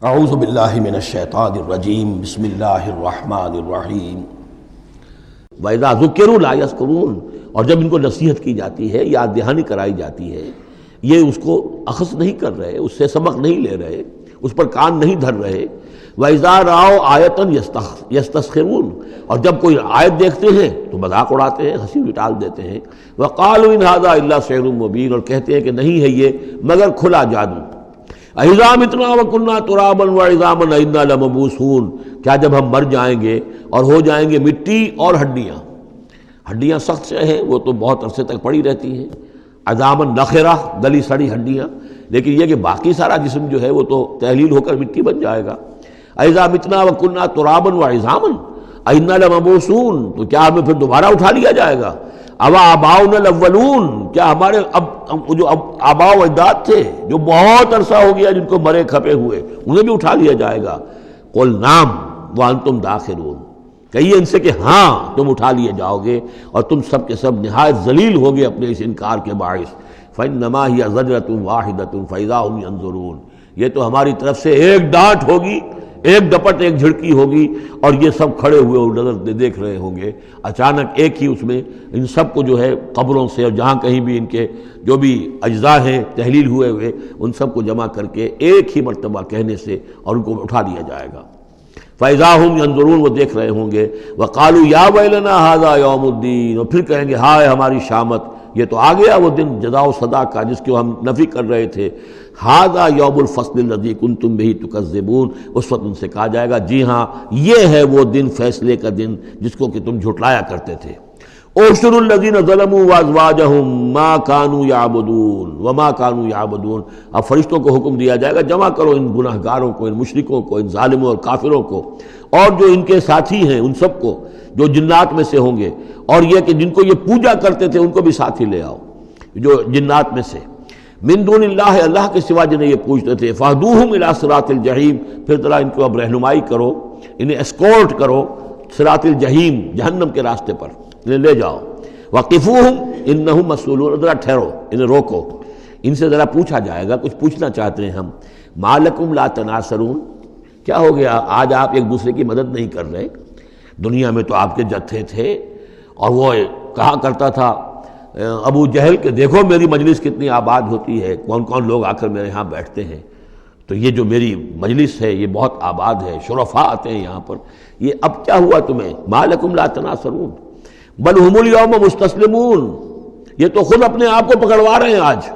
اعوذ باللہ من الشیطان الرجیم بسم اللہ الرحمن الرحیم وَإِذَا ذُكِّرُوا لَا يَذْكُرُونَ، اور جب ان کو نصیحت کی جاتی ہے، یاد دہانی کرائی جاتی ہے، یہ اس کو اخذ نہیں کر رہے، اس سے سبق نہیں لے رہے، اس پر کان نہیں دھر رہے۔ وَإِذَا رَأَوْا آیَةً يَسْتَسْخِرُونَ، اور جب کوئی آیت دیکھتے ہیں تو مذاق اڑاتے ہیں، ہنسی ٹال دیتے ہیں۔ وَقَالُوا إِنْ هَذَا إِلَّا سِحْرٌ مُبِينٌ، اور کہتے ہیں کہ نہیں ہے یہ مگر کھلا جادو۔ اَإِذَا مِتْنَا وَكُنَّا تُرَابًا وَعِظَامًا أَإِنَّا لَمَبْعُوثُونَ، کیا جب ہم مر جائیں گے اور ہو جائیں گے مٹی اور ہڈیاں؟ ہڈیاں سخت سے ہیں، وہ تو بہت عرصے تک پڑی رہتی ہیں، عظامًا نخرہ، گلی سڑی ہڈیاں، لیکن یہ کہ باقی سارا جسم جو ہے وہ تو تحلیل ہو کر مٹی بن جائے گا۔ اَإِذَا مِتْنَا وَكُنَّا تُرَابًا وَعِظَامًا أَإِنَّا لَمَبْعُوثُونَ، تو کیا ہمیں پھر دوبارہ اٹھا لیا جائے گا؟ اَوَ آبَاؤُنَا الْأَوَّلُونَ، کیا ہمارے جو آباء و اجداد تھے جو بہت عرصہ ہو گیا جن کو مرے کھپے ہوئے، انہیں بھی اٹھا لیا جائے گا؟ قُلْ نَعَمْ وَأَنْتُمْ دَاخِرُونَ، کہیے ان سے کہ ہاں تم اٹھا لیے جاؤ گے اور تم سب کے سب نہایت ذلیل ہوگے اپنے اس انکار کے باعث۔ فَإِنَّمَا هِيَ زَجْرَةٌ وَاحِدَةٌ فَإِذَا هُمْ يَنظُرُونَ، یہ تو ہماری طرف سے ایک ڈانٹ ہوگی، ایک ڈپٹ، ایک جھڑکی ہوگی، اور یہ سب کھڑے ہوئے اور نظر دیکھ رہے ہوں گے۔ اچانک ایک ہی اس میں ان سب کو جو ہے قبروں سے اور جہاں کہیں بھی ان کے جو بھی اجزاء ہیں تحلیل ہوئے ان سب کو جمع کر کے ایک ہی مرتبہ کہنے سے اور ان کو اٹھا دیا جائے گا۔ فَإِذَا هُمْ يَنظُرُونَ، وہ دیکھ رہے ہوں گے۔ وَقَالُوا يَا وَيْلَنَا هَذَا يَوْمُ الدِّينِ، اور پھر کہیں گے ہائے ہماری شامت، یہ تو آ گیا وہ دن جزا و سزا کا جس کو ہم نفی کر رہے تھے۔ هَذَا يَوْمُ الْفَصْلِ الَّذِي كُنْتُمْ بِهِ تُكَذِّبُونَ، اس وقت ان سے کہا جائے گا جی ہاں یہ ہے وہ دن، فیصلے کا دن جس کو کہ تم جھٹلایا کرتے تھے۔ اُحْشُرُوا الَّذِينَ ظَلَمُوا وَأَزْوَاجَهُمْ مَا كَانُوا يَعْبُدُونَ وَمَا كَانُوا يَعْبُدُونَ، اب فرشتوں کو حکم دیا جائے گا جمع کرو ان گناہ گاروں کو، ان مشرکوں کو، ان ظالموں اور کافروں کو، اور جو ان کے ساتھی ہیں ان سب کو جو جنات میں سے ہوں گے، اور یہ کہ جن کو یہ پوجا کرتے تھے ان کو بھی ساتھی لے آؤ جو جنات میں سے۔ من دون اللہ، اللہ کے سوا جنہیں یہ پوجتے تھے۔ فاہدوہم الی صراط الجحیم، پھر ذرا ان کو اب رہنمائی کرو، انہیں اسکورٹ کرو صراط الجحیم، جہنم کے راستے پر انہیں لے جاؤ۔ وقفوہم انہم مسئولون، ذرا ٹھہرو، انہیں روکو، ان سے ذرا پوچھا جائے گا، کچھ پوچھنا چاہتے ہیں ہم۔ ما لکم لا تناصرون، کیا ہو گیا آج آپ ایک دوسرے کی مدد نہیں کر رہے؟ دنیا میں تو آپ کے جتھے تھے، اور وہ کہا کرتا تھا ابو جہل کہ دیکھو میری مجلس کتنی آباد ہوتی ہے، کون کون لوگ آ کر میرے ہاں بیٹھتے ہیں، تو یہ جو میری مجلس ہے یہ بہت آباد ہے، شرفاء آتے ہیں یہاں پر، یہ اب کیا ہوا تمہیں؟ ما لکم لا تناصرون بل ہم الیوم مستسلمون، یہ تو خود اپنے آپ کو پکڑوا رہے ہیں آج۔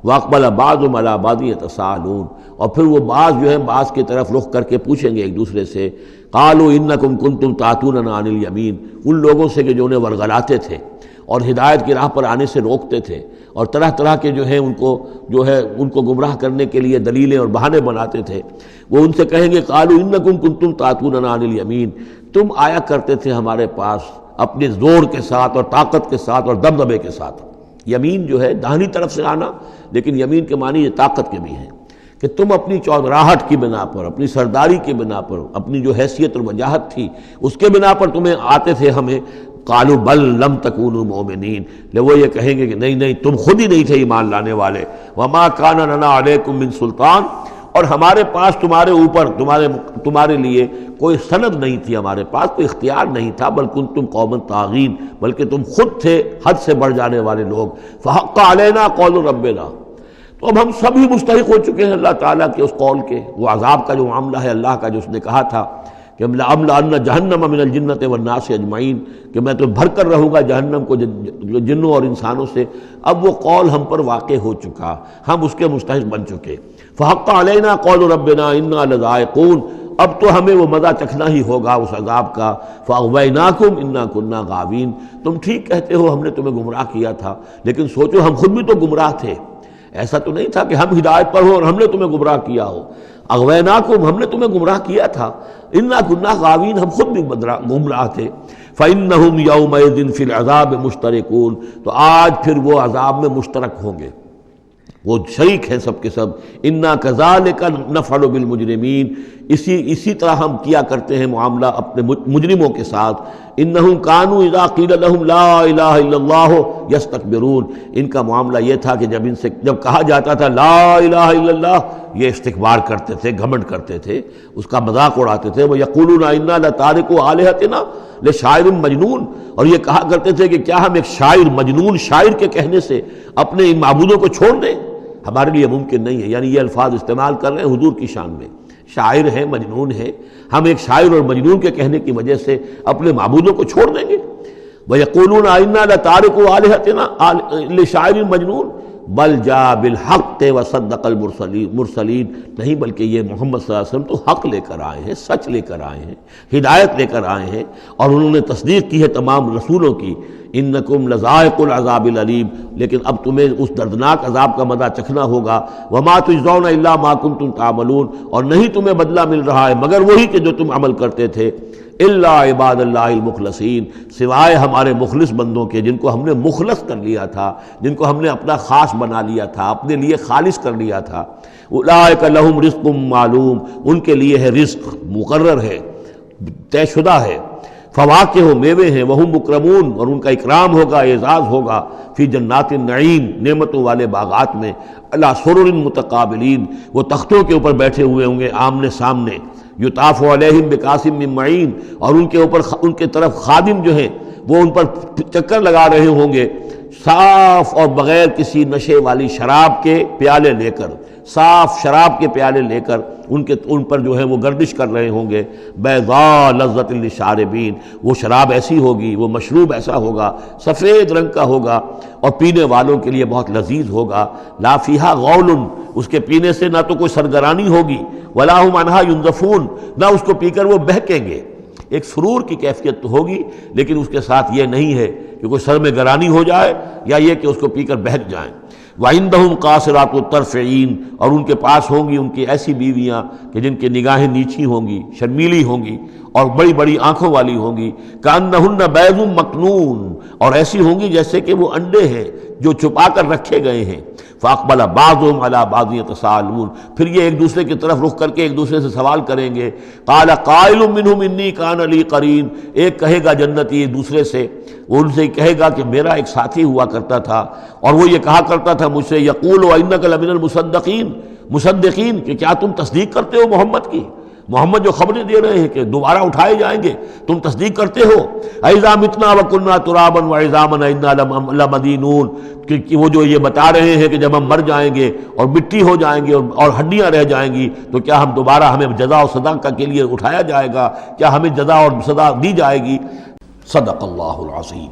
واقبل بعضهم علی بعض یتساءلون، اور پھر وہ بعض جو ہے بعض کی طرف رخ کر کے پوچھیں گے ایک دوسرے سے۔ قالوا انکم کنتم تعتوننا عن الیمین، ان لوگوں سے کہ جو انہیں ورغلاتے تھے اور ہدایت کی راہ پر آنے سے روکتے تھے، اور طرح طرح کے جو ہیں ان کو گمراہ کرنے کے لیے دلیلیں اور بہانے بناتے تھے، وہ ان سے کہیں گے قالوا انکم کنتم تعتوننا عن الیمین، تم آیا کرتے تھے ہمارے پاس اپنے زور کے ساتھ اور طاقت کے ساتھ اور دبدبے کے ساتھ۔ یمین جو ہے داہنی طرف سے آنا، لیکن یمین کے معنی یہ طاقت کے بھی ہیں، کہ تم اپنی چودراہٹ کی بنا پر، اپنی سرداری کی بنا پر، اپنی جو حیثیت اور وجاہت تھی اس کے بنا پر تمہیں آتے تھے ہمیں۔ قالوا بل لم تکونوا مؤمنین، لے وہ یہ کہیں گے کہ نہیں تم خود ہی نہیں تھے ایمان لانے والے۔ وما کان لنا علیکم من سلطان، اور ہمارے پاس تمہارے اوپر تمہارے لیے کوئی سند نہیں تھی، ہمارے پاس کوئی اختیار نہیں تھا، بل کنتم قوما طاغین، بلکہ تم خود تھے حد سے بڑھ جانے والے لوگ۔ فحق علینا قول ربنا، تو اب ہم سب ہی مستحق ہو چکے ہیں اللہ تعالیٰ کے اس قول کے، وہ عذاب کا جو معاملہ ہے اللہ کا، جو اس نے کہا تھا کہ لَأَمْلَأَنَّ جَهَنَّمَ مِنَ الْجِنَّةِ وَالنَّاسِ أَجْمَعِينَ، کہ میں تو بھر کر رہوں گا جہنم کو جنوں اور انسانوں سے۔ اب وہ قول ہم پر واقع ہو چکا، ہم اس کے مستحق بن چکے۔ فحق علینا قول ربنا انا لذائقون، اب تو ہمیں وہ مزہ چکھنا ہی ہوگا اس عذاب کا۔ فاغویناکم انا کنا غاوین، تم ٹھیک کہتے ہو ہم نے تمہیں گمراہ کیا تھا، لیکن سوچو ہم خود بھی تو گمراہ تھے، ایسا تو نہیں تھا کہ ہم ہدایت پر ہو اور ہم نے تمہیں گمراہ کیا ہو۔ اغویناکم، ہم نے تمہیں گمراہ کیا تھا، انا کنا غاوین، ہم خود بھی گمراہ تھے۔ فإنہم یومئذ فی العذاب مشترکون، تو آج پھر وہ عذاب میں مشترک ہوں گے، وہ شریک ہیں سب کے سب۔ انا کذالک نفعل بالمجرمین، اسی طرح ہم کیا کرتے ہیں معاملہ اپنے مجرموں کے ساتھ۔ انہم کانوا اذا قیل لہم لا الہ الا اللہ یستکبرون، ان کا معاملہ یہ تھا کہ جب کہا جاتا تھا لا الہ الا اللہ، یہ استکبار کرتے تھے، گھمنڈ کرتے تھے، اس کا مذاق اڑاتے تھے. وَيَقُولُونَ إِنَّا لَتَارِكُو آلِهَتِنَا لِشَاعِرٍ مجنون، اور یہ کہا کرتے تھے کہ کیا ہم ایک شاعر، مجنون شاعر کے کہنے سے اپنے ان معبودوں کو چھوڑ دیں؟ ہمارے لیے ممکن نہیں ہے. یعنی یہ الفاظ استعمال کر رہے ہیں حضور کی شان میں، شاعر ہے، مجنون ہے، ہم ایک شاعر اور مجنون کے کہنے کی وجہ سے اپنے معبودوں کو چھوڑ دیں گے. وَيَقُولُونَ إِنَّا لَتَارِكُو آلِهَتِنَا لِشَاعِرٍ مجنون بل جاء بالحق وصدق المرسلین، نہیں بلکہ یہ محمد صلی اللہ علیہ وسلم تو حق لے کر آئے ہیں، سچ لے کر آئے ہیں، ہدایت لے کر آئے ہیں، اور انہوں نے تصدیق کی ہے تمام رسولوں کی. انکم لذائق العذاب العلیم، لیکن اب تمہیں اس دردناک عذاب کا مزہ چکھنا ہوگا. وما تجزون الا ما کنتم تعملون، اور نہیں تمہیں بدلہ مل رہا ہے مگر وہی کہ جو تم عمل کرتے تھے. الا عباد اللہ المخلصین، سوائے ہمارے مخلص بندوں کے، جن کو ہم نے مخلص کر لیا تھا، جن کو ہم نے اپنا خاص بنا لیا تھا، اپنے لیے خالص کر لیا تھا. اولئک لہم رزق معلوم، ان کے لیے ہے رزق مقرر ہے، طے شدہ ہے. فواکہ و میوے ہیں، وہم مکرمون، اور ان کا اکرام ہوگا، اعزاز ہوگا. فی جنات النعیم، نعمتوں والے باغات میں. علی سرر متقابلین، وہ تختوں کے اوپر بیٹھے ہوئے ہوں گے آمنے سامنے. یطاف علیہم بکاسم من معین، اور ان کے اوپر ان کے طرف خادم جو ہیں وہ ان پر چکر لگا رہے ہوں گے، صاف اور بغیر کسی نشے والی شراب کے پیالے لے کر، صاف شراب کے پیالے لے کر ان پر جو ہے وہ گردش کر رہے ہوں گے. بیضاء لذۃ للشاربین، وہ شراب ایسی ہوگی، وہ مشروب ایسا ہوگا، سفید رنگ کا ہوگا اور پینے والوں کے لیے بہت لذیذ ہوگا. لا فیہا غول، اس کے پینے سے نہ تو کوئی سرگرانی ہوگی، ولا ہم عنہا ینزفون، نہ اس کو پی کر وہ بہکیں گے. ایک سرور کی کیفیت تو ہوگی، لیکن اس کے ساتھ یہ نہیں ہے کہ کوئی سر میں گرانی ہو جائے یا یہ کہ اس کو پی کر بہک جائیں. وَعِندَهُمْ قَاصِرَاتُ الطَّرْفِ عِین، اور ان کے پاس ہوں گی ان کی ایسی بیویاں کہ جن کی نگاہیں نیچی ہوں گی، شرمیلی ہوں گی اور بڑی بڑی آنکھوں والی ہوں گی. کَأَنَّهُنَّ بَیضٌ مَکْنُون، اور ایسی ہوں گی جیسے کہ وہ انڈے ہیں جو چھپا کر رکھے گئے ہیں. فَأَقْبَلَ بَعْضُهُمْ عَلَىٰ بَعْضٍ يَتَسَاءَلُونَ، پھر یہ ایک دوسرے کی طرف رخ کر کے ایک دوسرے سے سوال کریں گے. قَالَ قَائِلٌ مِّنْهُمْ إِنِّي كَانَ لِي قَرِينٌ، ایک کہے گا جنتی دوسرے سے، وہ ان سے کہے گا کہ میرا ایک ساتھی ہوا کرتا تھا اور وہ یہ کہا کرتا تھا مجھ سے، یقول وَإِنَّكَ لَمِنَ الْمُصَدِّقِينَ، کہ کیا تم تصدیق کرتے ہو محمد کی؟ محمد جو خبریں دے رہے ہیں کہ دوبارہ اٹھائے جائیں گے، تم تصدیق کرتے ہو؟ اَإِذَا مِتْنَا وَكُنَّا تُرَابًا وَعِظَامًا أَإِنَّا لَمَدِينُونَ، کہ وہ جو یہ بتا رہے ہیں کہ جب ہم مر جائیں گے اور مٹی ہو جائیں گے اور ہڈیاں رہ جائیں گی تو کیا ہم دوبارہ ہمیں جزا و سزا کے لیے اٹھایا جائے گا؟ کیا ہمیں جزا اور سزا دی جائے گی؟ صدق اللہ العظیم.